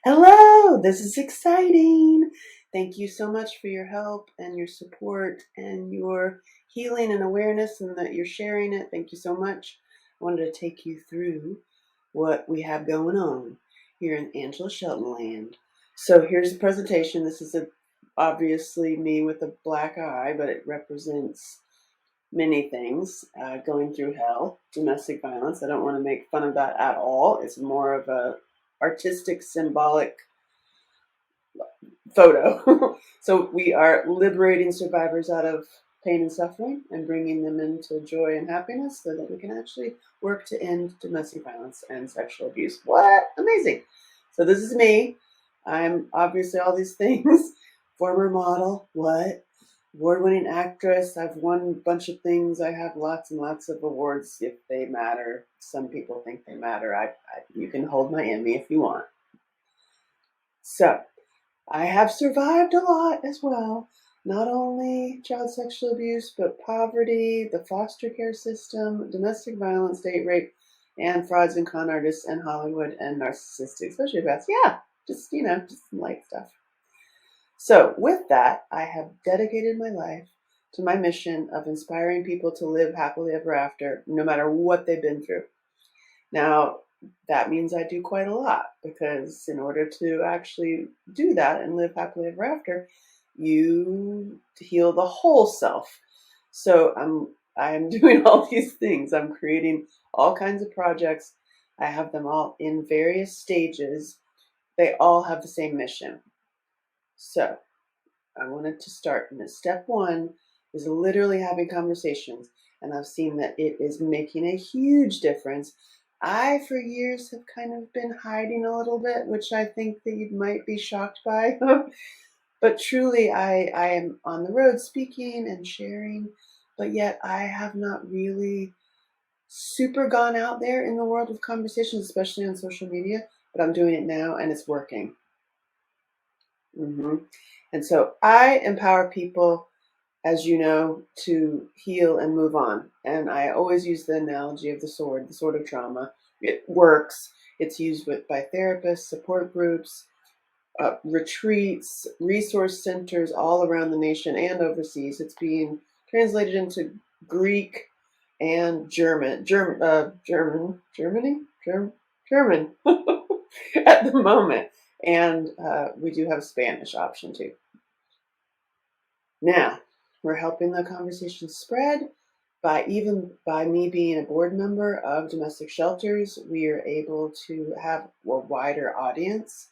Hello, this is exciting. Thank you so much for your help and your support and your healing and awareness, and that you're sharing it. Thank you so much. I wanted to take you through what we have going on here in Angela Shelton land. So here's the presentation. This is obviously me with a black eye, but it represents many things. Going through hell, domestic violence. I don't want to make fun of that at all. It's more of a artistic, symbolic photo. So we are liberating survivors out of pain and suffering and bringing them into joy and happiness so that we can actually work to end domestic violence and sexual abuse. What? Amazing. So this is me. I'm obviously all these things. Former model. What? Award-winning actress. I've won a bunch of things. I have lots and lots of awards if they matter. Some people think they matter. You can hold my Emmy if you want. So I have survived a lot as well. Not only child sexual abuse, but poverty, the foster care system, domestic violence, date rape, and frauds and con artists and Hollywood and narcissistic sociopaths. Yeah, just some light stuff. So with that, I have dedicated my life to my mission of inspiring people to live happily ever after, no matter what they've been through. Now, that means I do quite a lot, because in order to actually do that and live happily ever after, you heal the whole self. So I'm doing all these things. I'm creating all kinds of projects. I have them all in various stages. They all have the same mission. So I wanted to start. And step one is literally having conversations. And I've seen that it is making a huge difference. I, for years, have kind of been hiding a little bit, which I think that you might be shocked by. But truly, I am on the road speaking and sharing, but yet I have not really super gone out there in the world of conversations, especially on social media. But I'm doing it now, and it's working. And so I empower people, as you know, to heal and move on. And I always use the analogy of the sword of trauma. It works. It's used by therapists, support groups, retreats, resource centers all around the nation and overseas. It's being translated into Greek and German at the moment. And we do have a Spanish option too. Now, we're helping the conversation spread by me being a board member of domestic shelters. We are able to have a wider audience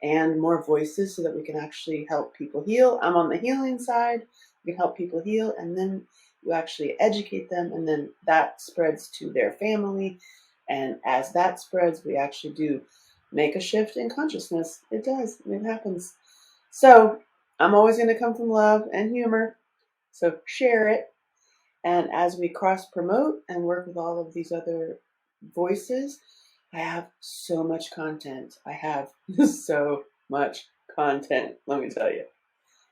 and more voices so that we can actually help people heal. I'm on the healing side. We can help people heal, and then you actually educate them, and then that spreads to their family. And as that spreads, we actually do make a shift in consciousness. It does. It happens. So I'm always going to come from love and humor. So share it. And as we cross promote and work with all of these other voices, I have so much content. I have so much content, let me tell you.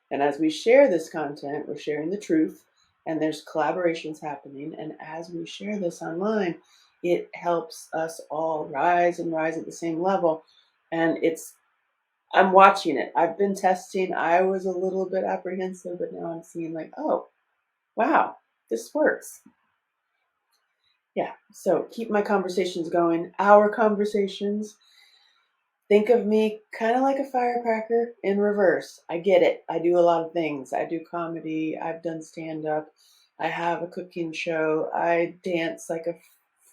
And as we share this content, we're sharing the truth, and there's collaborations happening. And as we share this online, it helps us all rise and rise at the same level. And I'm watching it. I've been testing. I was a little bit apprehensive, but now I'm seeing like, oh, wow, this works. Yeah, so keep my conversations going. Our conversations. Think of me kind of like a firecracker in reverse. I get it. I do a lot of things. I do comedy. I've done stand-up. I have a cooking show. I dance like a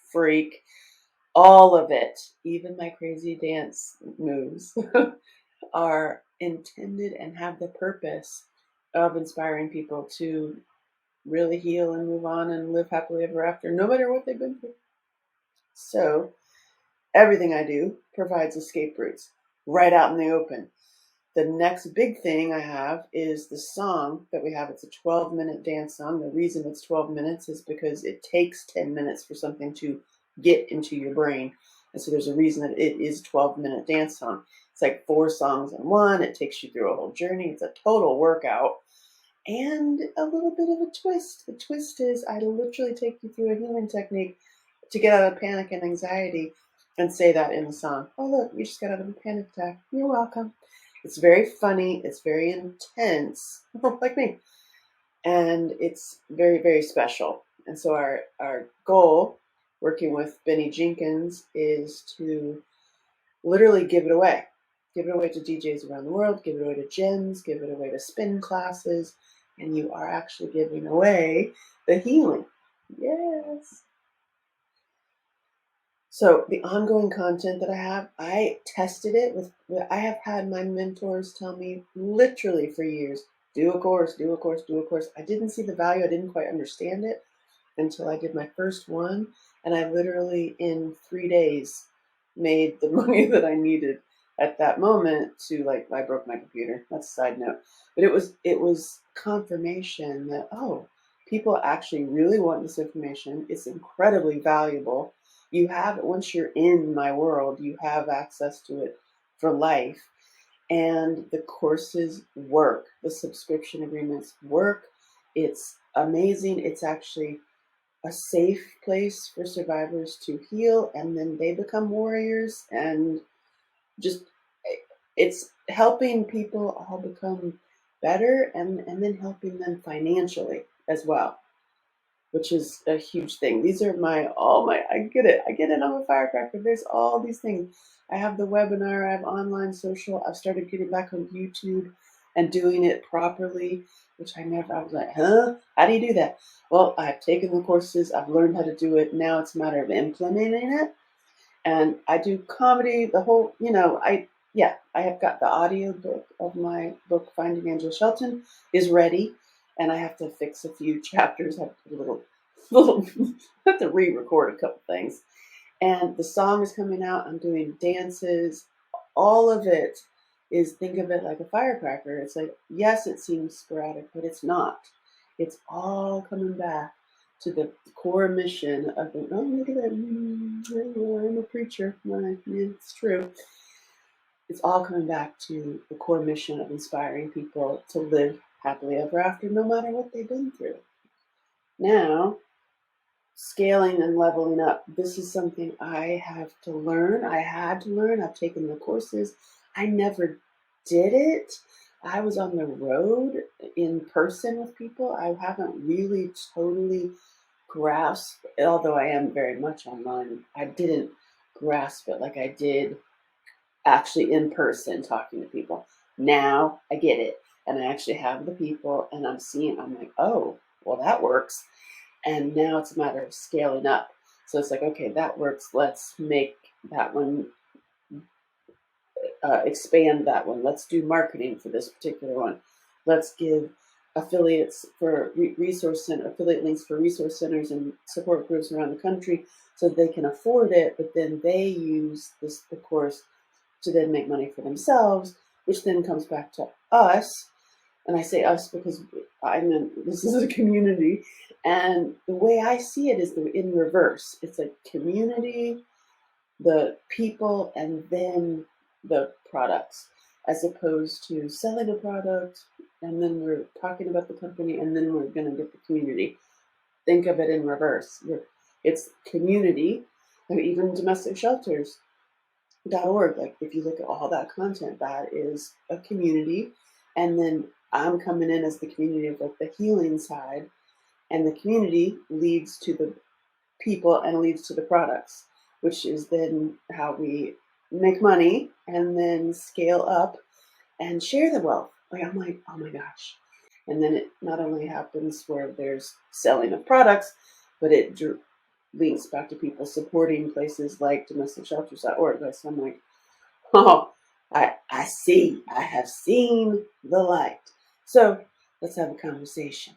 freak. All of it, even my crazy dance moves, are intended and have the purpose of inspiring people to really heal and move on and live happily ever after, no matter what they've been through. So everything I do provides escape routes right out in the open. The next big thing I have is the song that we have. It's a 12-minute dance song. The reason it's 12 minutes is because it takes 10 minutes for something to get into your brain. And so there's a reason that it is a 12-minute dance song. It's like 4 songs in one. It takes you through a whole journey. It's a total workout. And a little bit of a twist. The twist is I literally take you through a healing technique to get out of panic and anxiety. and say that in the song. Oh, look, you just got out of a panic attack. You're welcome. It's very funny. It's very intense, like me. And it's very, very special. And so our goal, working with Benny Jenkins, is to literally give it away. Give it away to DJs around the world, give it away to gyms, give it away to spin classes, and you are actually giving away the healing. Yes. So the ongoing content that I tested it with, I have had my mentors tell me literally for years, do a course, do a course, do a course. I didn't see the value. I didn't quite understand it until I did my first one. And I literally, in 3 days, made the money that I needed at that moment to, like, I broke my computer. That's a side note. But it was confirmation that, oh, people actually really want this information. It's incredibly valuable. You have it once you're in my world, you have access to it for life. And the courses work. The subscription agreements work. It's amazing. It's actually a safe place for survivors to heal, and then they become warriors, and just it's helping people all become better, and then helping them financially as well, which is a huge thing. These are all my, I get it, I'm a firecracker. There's all these things. I have the webinar, I have online social, I've started getting back on YouTube and doing it properly, which I was like, huh? How do you do that? Well, I've taken the courses, I've learned how to do it. Now it's a matter of implementing it. And I do comedy, the whole, I have got the audio book of my book, Finding Angel Shelton, is ready. And I have to fix a few chapters. I have to put little I have to re-record a couple things. And the song is coming out. I'm doing dances. All of it is, think of it like a firecracker. It's like, yes, it seems sporadic, but it's not. It's all coming back to the core mission of the, oh, look at that. I'm a preacher. Yeah, it's true. It's all coming back to the core mission of inspiring people to live happily ever after, no matter what they've been through. Now, scaling and leveling up. This is something I have to learn. I had to learn. I've taken the courses. I never did it. I was on the road in person with people. I haven't really totally grasped, although I am very much online. I didn't grasp it like I did actually in person talking to people. Now I get it. And I actually have the people, and I'm like, oh, well, that works. And now it's a matter of scaling up. So it's like, okay, that works. Let's make that one, expand that one. Let's do marketing for this particular one. Let's give affiliates for affiliate links for resource centers and support groups around the country so they can afford it, but then they use the course to then make money for themselves, which then comes back to us. And I say us because this is a community. And the way I see it is in reverse. It's like community, the people, and then the products, as opposed to selling a product and then we're talking about the company and then we're going to get the community. Think of it in reverse. It's community, and even domestic shelters.org. Like, if you look at all that content, that is a community. And then I'm coming in as the community of, like, the healing side, and the community leads to the people and leads to the products, which is then how we make money and then scale up and share the wealth. Like, I'm like, oh my gosh. And then it not only happens where there's selling of products, but it links back to people supporting places like domesticshelters.org. So I'm like, oh, I have seen the light. So let's have a conversation.